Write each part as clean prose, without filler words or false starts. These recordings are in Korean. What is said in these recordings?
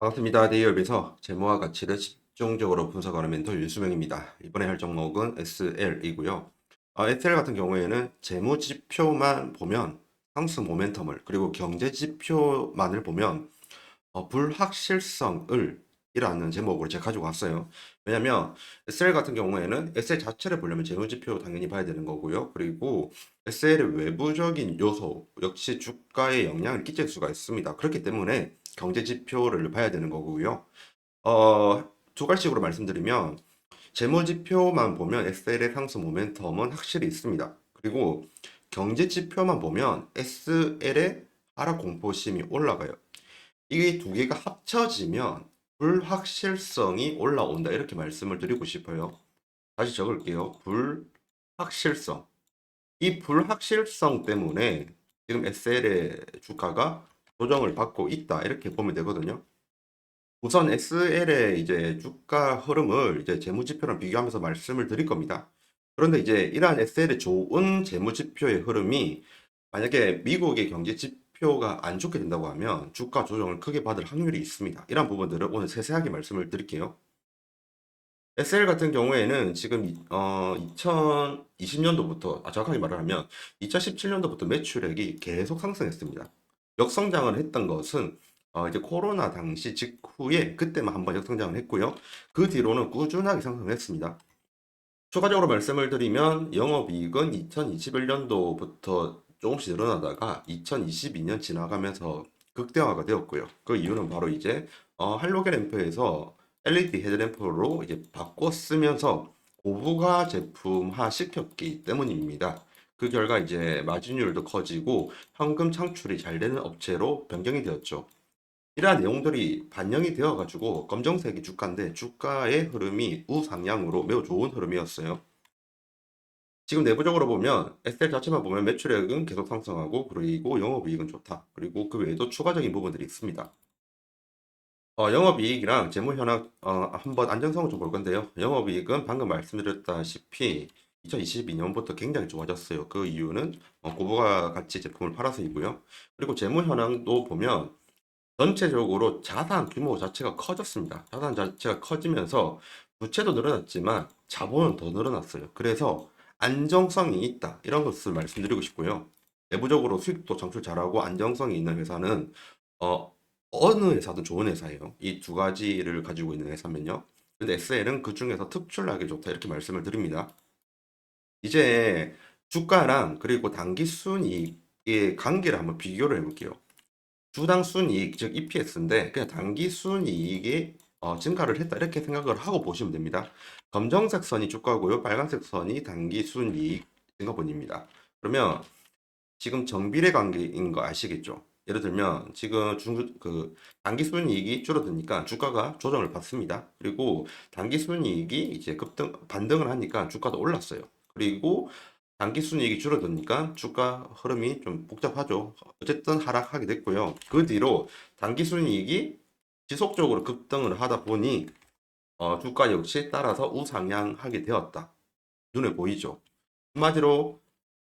반갑습니다. 데이업에서 재무와 가치를 집중적으로 분석하는 멘토 윤수명입니다. 이번에 할 종목은 SL이고요. SL 같은 경우에는 재무 지표만 보면 상승 모멘텀을 그리고 경제 지표만을 보면 불확실성을 이라는 제목으로 제가 가지고 왔어요. 왜냐면 SL 같은 경우에는 SL 자체를 보려면 재무지표 당연히 봐야 되는 거고요. 그리고 SL의 외부적인 요소 역시 주가에 영향을 끼칠 수가 있습니다. 그렇기 때문에 경제지표를 봐야 되는 거고요. 두 가지식으로 말씀드리면 재무지표만 보면 SL의 상승 모멘텀은 확실히 있습니다. 그리고 경제지표만 보면 SL의 하락 공포심이 올라가요. 이 두 개가 합쳐지면 불확실성이 올라온다. 이렇게 말씀을 드리고 싶어요. 다시 적을게요. 불확실성. 이 불확실성 때문에 지금 SL의 주가가 조정을 받고 있다. 이렇게 보면 되거든요. 우선 SL의 이제 주가 흐름을 이제 재무지표랑 비교하면서 말씀을 드릴 겁니다. 그런데 이제 이러한 SL의 좋은 재무지표의 흐름이 만약에 미국의 경제 지표가 안 좋게 된다고 하면 주가 조정을 크게 받을 확률이 있습니다. 이런 부분들을 오늘 세세하게 말씀을 드릴게요. SL 같은 경우에는 지금 2020년도부터 정확하게 말을 하면 2017년도부터 매출액이 계속 상승했습니다. 역성장을 했던 것은 이제 코로나 당시 직후에 그때만 한번 역성장을 했고요. 그 뒤로는 꾸준하게 상승했습니다. 추가적으로 말씀을 드리면 영업이익은 2021년도부터 조금씩 늘어나다가 2022년 지나가면서 극대화가 되었고요. 그 이유는 바로 이제 할로겐 램프에서 LED 헤드램프로 이제 바꿔 쓰면서 고부가 제품화 시켰기 때문입니다. 그 결과 이제 마진율도 커지고 현금 창출이 잘 되는 업체로 변경이 되었죠. 이러한 내용들이 반영이 되어 가지고 검정색이 주가인데 주가의 흐름이 우상향으로 매우 좋은 흐름이었어요. 지금 내부적으로 보면 엑셀 자체만 보면 매출액은 계속 상승하고 그리고 영업이익은 좋다. 그리고 그 외에도 추가적인 부분들이 있습니다. 영업이익이랑 재무현황 한번 안정성을 좀 볼 건데요. 영업이익은 방금 말씀드렸다시피 2022년부터 굉장히 좋아졌어요. 그 이유는 고부가 가치 제품을 팔아서이고요. 그리고 재무현황도 보면 전체적으로 자산 규모 자체가 커졌습니다. 자산 자체가 커지면서 부채도 늘어났지만 자본은 더 늘어났어요. 그래서 안정성이 있다. 이런 것을 말씀드리고 싶고요. 내부적으로 수익도 창출 잘하고 안정성이 있는 회사는 어, 어느 회사든 좋은 회사예요. 이 두 가지를 가지고 있는 회사면요. 근데 SL은 그 중에서 특출나게 좋다. 이렇게 말씀을 드립니다. 이제 주가랑 그리고 당기 순이익의 관계를 한번 비교를 해볼게요. 주당 순이익, 즉 EPS인데 그냥 단기 순이익이 증가를 했다 이렇게 생각을 하고 보시면 됩니다. 검정색 선이 주가고요, 빨간색 선이 단기 순이익 증가분입니다. 그러면 지금 정비례 관계인 거 아시겠죠? 예를 들면 지금 그 단기 순이익이 줄어드니까 주가가 조정을 받습니다. 그리고 단기 순이익이 이제 반등을 하니까 주가도 올랐어요. 그리고 단기 순이익이 줄어드니까 주가 흐름이 좀 복잡하죠. 어쨌든 하락하게 됐고요. 그 뒤로 단기 순이익이 지속적으로 급등을 하다 보니 주가 역시 따라서 우상향하게 되었다. 눈에 보이죠? 한마디로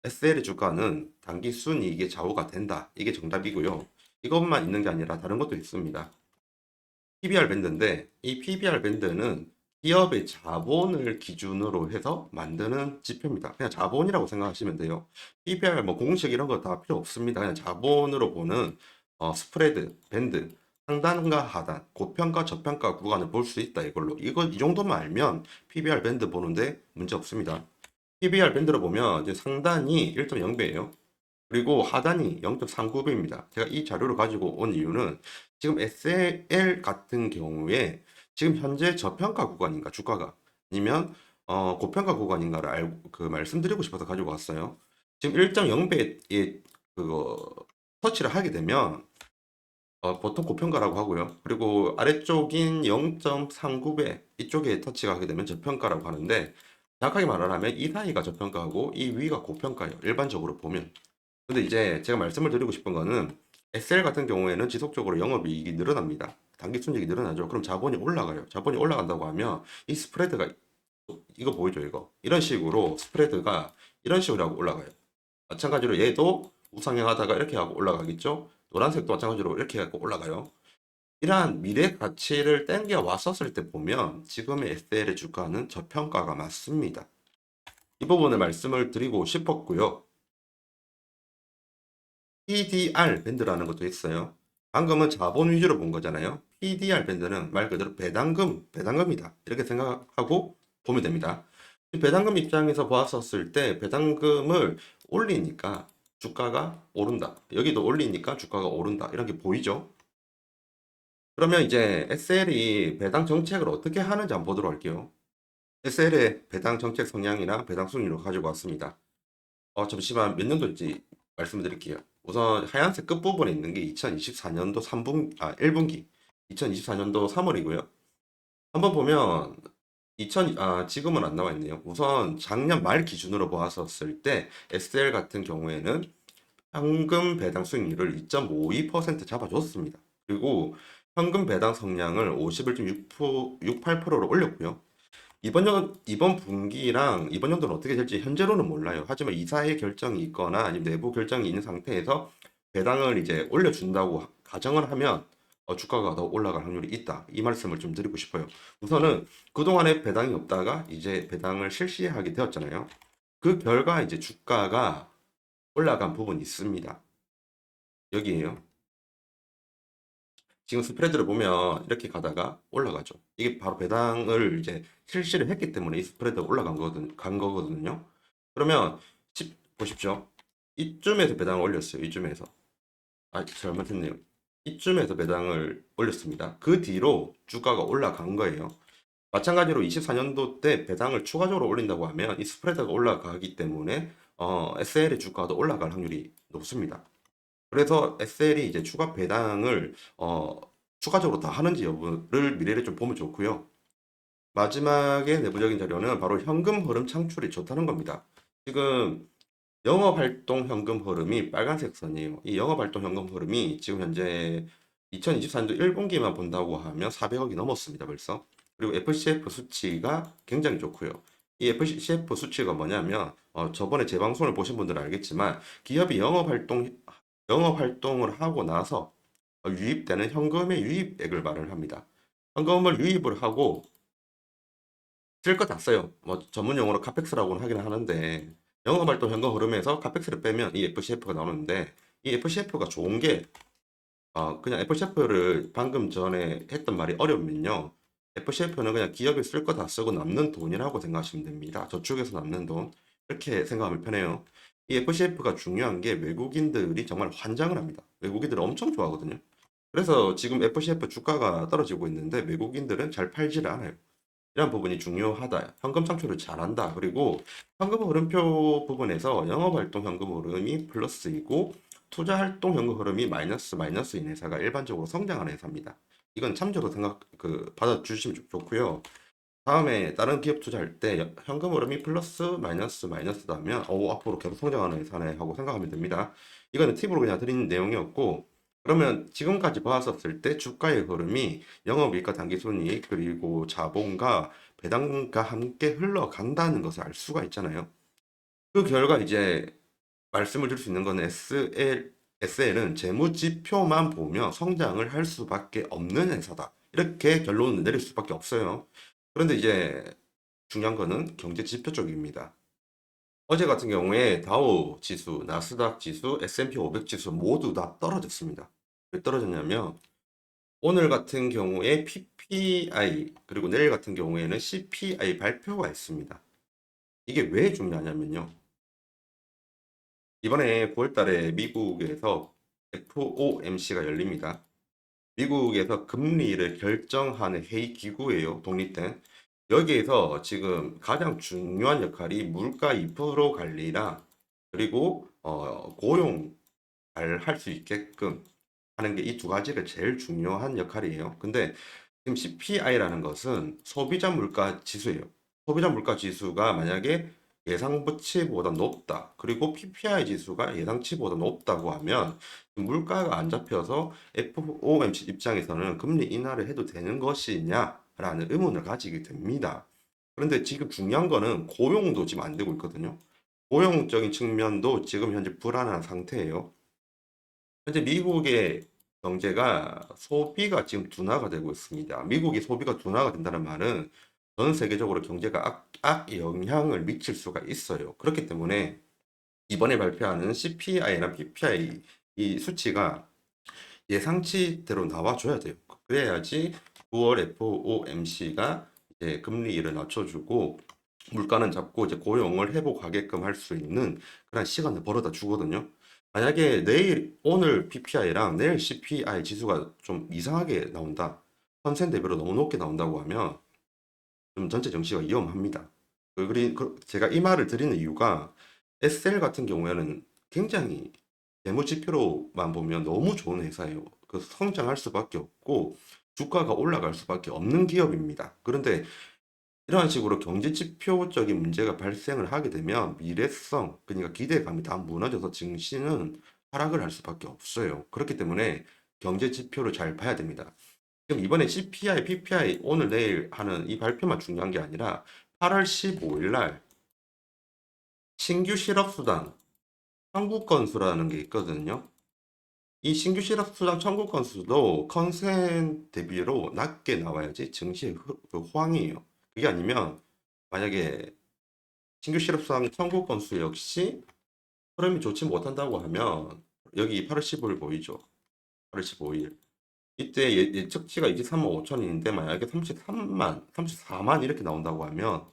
SL의 주가는 단기 순이익의 좌우가 된다. 이게 정답이고요. 이것만 있는 게 아니라 다른 것도 있습니다. PBR 밴드인데 이 PBR 밴드는 기업의 자본을 기준으로 해서 만드는 지표입니다. 그냥 자본이라고 생각하시면 돼요. PBR 뭐 공식 이런 거 다 필요 없습니다. 그냥 자본으로 보는 스프레드, 밴드, 상단과 하단, 고평가, 저평가 구간을 볼 수 있다. 이걸로 이 정도만 알면 PBR 밴드 보는데 문제 없습니다. PBR 밴드로 보면 이제 상단이 1.0배예요. 그리고 하단이 0.39배입니다. 제가 이 자료를 가지고 온 이유는 지금 SL 같은 경우에 지금 현재 저평가 구간인가 주가가 아니면 고평가 구간인가를 말씀드리고 싶어서 가지고 왔어요. 지금 1.0배에 그거 터치를 하게 되면 보통 고평가라고 하고요. 그리고 아래쪽인 0.39배 이쪽에 터치가 하게 되면 저평가라고 하는데 정확하게 말을 하면 이 사이가 저평가고 이 위가 고평가예요. 일반적으로 보면. 근데 이제 제가 말씀을 드리고 싶은 거는 SL 같은 경우에는 지속적으로 영업이익이 늘어납니다. 단기 순이익이 늘어나죠. 그럼 자본이 올라가요. 자본이 올라간다고 하면 이 스프레드가 이거 보이죠, 이거. 이런 식으로 스프레드가 이런 식으로 하고 올라가요. 마찬가지로 얘도 우상향하다가 이렇게 하고 올라가겠죠. 노란색도 마찬가지로 이렇게 하고 올라가요. 이러한 미래 가치를 땡겨 왔었을 때 보면 지금의 SL의 주가는 저평가가 맞습니다. 이 부분을 말씀을 드리고 싶었고요. PDR 밴드라는 것도 있어요. 방금은 자본 위주로 본 거잖아요. PDR 밴드는 말 그대로 배당금이다. 이렇게 생각하고 보면 됩니다. 배당금 입장에서 보았었을 때 배당금을 올리니까 주가가 오른다. 여기도 올리니까 주가가 오른다. 이런 게 보이죠? 그러면 이제 SL이 배당 정책을 어떻게 하는지 한번 보도록 할게요. SL의 배당 정책 성향이나 배당 순위로 가지고 왔습니다. 잠시만 몇 년도인지 말씀드릴게요. 우선 하얀색 끝부분에 있는 게 2024년도 1분기, 2024년도 3월이고요. 한번 보면 지금은 안 나와 있네요. 우선 작년 말 기준으로 보았었을 때 SL 같은 경우에는 현금 배당 수익률을 2.52% 잡아줬습니다. 그리고 현금 배당 성량을 51.68%로 올렸고요. 이번 분기랑 이번 연도는 어떻게 될지 현재로는 몰라요. 하지만 이사의 결정이 있거나 아니면 내부 결정이 있는 상태에서 배당을 이제 올려준다고 가정을 하면 주가가 더 올라갈 확률이 있다. 이 말씀을 좀 드리고 싶어요. 우선은 그동안에 배당이 없다가 이제 배당을 실시하게 되었잖아요. 그 결과 이제 주가가 올라간 부분이 있습니다. 여기에요. 지금 스프레드를 보면 이렇게 가다가 올라가죠. 이게 바로 배당을 이제 실시를 했기 때문에 이 스프레드가 간 거거든요. 그러면 보십시오. 이쯤에서 배당을 올렸어요. 이쯤에서. 잘못했네요. 이쯤에서 배당을 올렸습니다. 그 뒤로 주가가 올라간 거예요. 마찬가지로 24년도 때 배당을 추가적으로 올린다고 하면 이 스프레드가 올라가기 때문에 SL의 주가도 올라갈 확률이 높습니다. 그래서 SL이 이제 추가 배당을 추가적으로 더 하는지 여부를 미래를 좀 보면 좋고요. 마지막에 내부적인 자료는 바로 현금 흐름 창출이 좋다는 겁니다. 지금 영업활동 현금 흐름이 빨간색 선이에요. 이 영업활동 현금 흐름이 지금 현재 2024년도 1분기만 본다고 하면 400억이 넘었습니다, 벌써. 그리고 FCF 수치가 굉장히 좋고요. 이 FCF 수치가 뭐냐면 저번에 제 방송을 보신 분들은 알겠지만 기업이 영업활동을 하고 나서 유입되는 현금의 유입액을 말을 합니다. 현금을 유입을 하고 쓸 거 다 써요. 뭐 전문 용어로 카펙스라고는 하긴 하는데 영업활동 현금 흐름에서 카펙스를 빼면 이 FCF가 나오는데 이 FCF가 좋은 게 그냥 FCF를 방금 전에 했던 말이 어려우면요. FCF는 그냥 기업이 쓸 거 다 쓰고 남는 돈이라고 생각하시면 됩니다. 저축해서 남는 돈. 이렇게 생각하면 편해요. 이 FCF가 중요한 게 외국인들이 정말 환장을 합니다. 외국인들을 엄청 좋아하거든요. 그래서 지금 FCF 주가가 떨어지고 있는데 외국인들은 잘 팔지를 않아요. 이런 부분이 중요하다. 현금 창출을 잘한다. 그리고 현금 흐름표 부분에서 영업활동 현금 흐름이 플러스이고 투자활동 현금 흐름이 마이너스인 회사가 일반적으로 성장하는 회사입니다. 이건 참조로 받아주시면 좋고요. 다음에 다른 기업 투자할 때 현금 흐름이 마이너스다면 앞으로 계속 성장하는 회사네 하고 생각하면 됩니다. 이거는 팁으로 그냥 드린 내용이었고 그러면 지금까지 봤었을 때 주가의 흐름이 영업이익과 당기순이익 그리고 자본과 배당과 함께 흘러간다는 것을 알 수가 있잖아요. 그 결과 이제 말씀을 드릴 수 있는 건 SL은 재무 지표만 보며 성장을 할 수밖에 없는 회사다. 이렇게 결론을 내릴 수밖에 없어요. 그런데 이제 중요한 거는 경제 지표 쪽입니다. 어제 같은 경우에 다우 지수, 나스닥 지수, S&P 500 지수 모두 다 떨어졌습니다. 왜 떨어졌냐면 오늘 같은 경우에 PPI 그리고 내일 같은 경우에는 CPI 발표가 있습니다. 이게 왜 중요하냐면요. 이번에 9월 달에 미국에서 FOMC가 열립니다. 미국에서 금리를 결정하는 회의 기구예요. 독립된. 여기에서 지금 가장 중요한 역할이 물가 2% 관리랑 그리고 고용 잘 할 수 있게끔 하는 게 이 두 가지가 제일 중요한 역할이에요. 근데 지금 CPI라는 것은 소비자 물가 지수예요. 소비자 물가 지수가 만약에 예상치보다 높다. 그리고 PPI 지수가 예상치보다 높다고 하면 물가가 안 잡혀서 FOMC 입장에서는 금리 인하를 해도 되는 것이냐라는 의문을 가지게 됩니다. 그런데 지금 중요한 거는 고용도 지금 안 되고 있거든요. 고용적인 측면도 지금 현재 불안한 상태예요. 현재 미국의 경제가 소비가 지금 둔화가 되고 있습니다. 미국이 소비가 둔화가 된다는 말은 전 세계적으로 경제가 악 영향을 미칠 수가 있어요. 그렇기 때문에 이번에 발표하는 CPI나 PPI 이 수치가 예상치대로 나와줘야 돼요. 그래야지 9월 FOMC가 이제 금리를 낮춰주고 물가는 잡고 이제 고용을 회복하게끔 할 수 있는 그런 시간을 벌어다 주거든요. 만약에 오늘 PPI랑 내일 CPI 지수가 좀 이상하게 나온다. 선생 대비로 너무 높게 나온다고 하면 좀 전체 증시가 위험합니다. 제가 이 말을 드리는 이유가 SL 같은 경우에는 굉장히 재무 지표로만 보면 너무 좋은 회사예요. 그 성장할 수밖에 없고 주가가 올라갈 수밖에 없는 기업입니다. 그런데 이런 식으로 경제 지표적인 문제가 발생을 하게 되면 미래성, 그러니까 기대감이 다 무너져서 증시는 하락을 할 수밖에 없어요. 그렇기 때문에 경제 지표를 잘 봐야 됩니다. 지금 이번에 CPI, PPI 오늘 내일 하는 이 발표만 중요한 게 아니라 8월 15일 날 신규 실업수당 청구 건수라는 게 있거든요. 이 신규 실업수당 청구 건수도 컨센 대비로 낮게 나와야지 증시의 그 호황이에요. 그게 아니면 만약에 신규 실업수당 청구 건수 역시 흐름이 좋지 못한다고 하면 여기 8월 15일 보이죠? 8월 15일. 이때 예측치가 23만 5천인데 만약에 33만, 34만 이렇게 나온다고 하면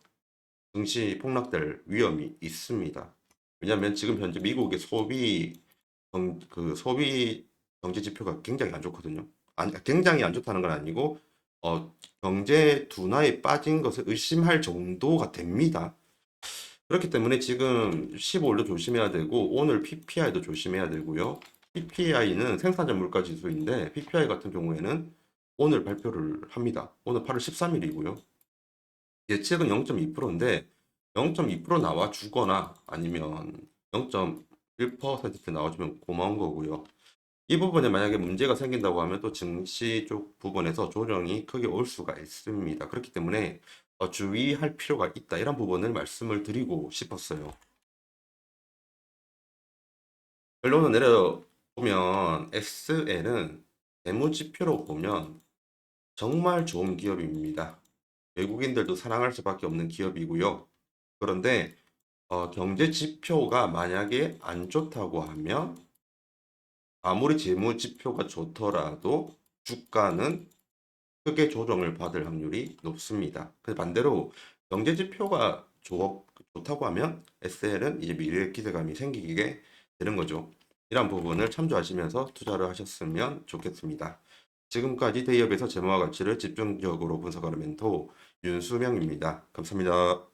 증시 폭락될 위험이 있습니다. 왜냐하면 지금 현재 미국의 소비 경제 지표가 굉장히 안 좋거든요. 아니, 굉장히 안 좋다는 건 아니고 경제 둔화에 빠진 것을 의심할 정도가 됩니다. 그렇기 때문에 지금 15일도 조심해야 되고 오늘 PPI도 조심해야 되고요. PPI는 생산자 물가 지수인데 PPI 같은 경우에는 오늘 발표를 합니다. 오늘 8월 13일이고요. 예측은 0.2%인데 0.2% 나와 주거나 아니면 0.1% 나와주면 고마운 거고요. 이 부분에 만약에 문제가 생긴다고 하면 또 증시 쪽 부분에서 조정이 크게 올 수가 있습니다. 그렇기 때문에 주의할 필요가 있다. 이런 부분을 말씀을 드리고 싶었어요. 결론을 내려보면 SL은 재무지표로 보면 정말 좋은 기업입니다. 외국인들도 사랑할 수밖에 없는 기업이고요. 그런데 경제 지표가 만약에 안 좋다고 하면 아무리 재무 지표가 좋더라도 주가는 크게 조정을 받을 확률이 높습니다. 그 반대로 경제 지표가 좋다고 하면 SL은 이제 미래 기대감이 생기게 되는 거죠. 이런 부분을 참조하시면서 투자를 하셨으면 좋겠습니다. 지금까지 대기업에서 재무와 가치를 집중적으로 분석하는 멘토 윤수명입니다. 감사합니다.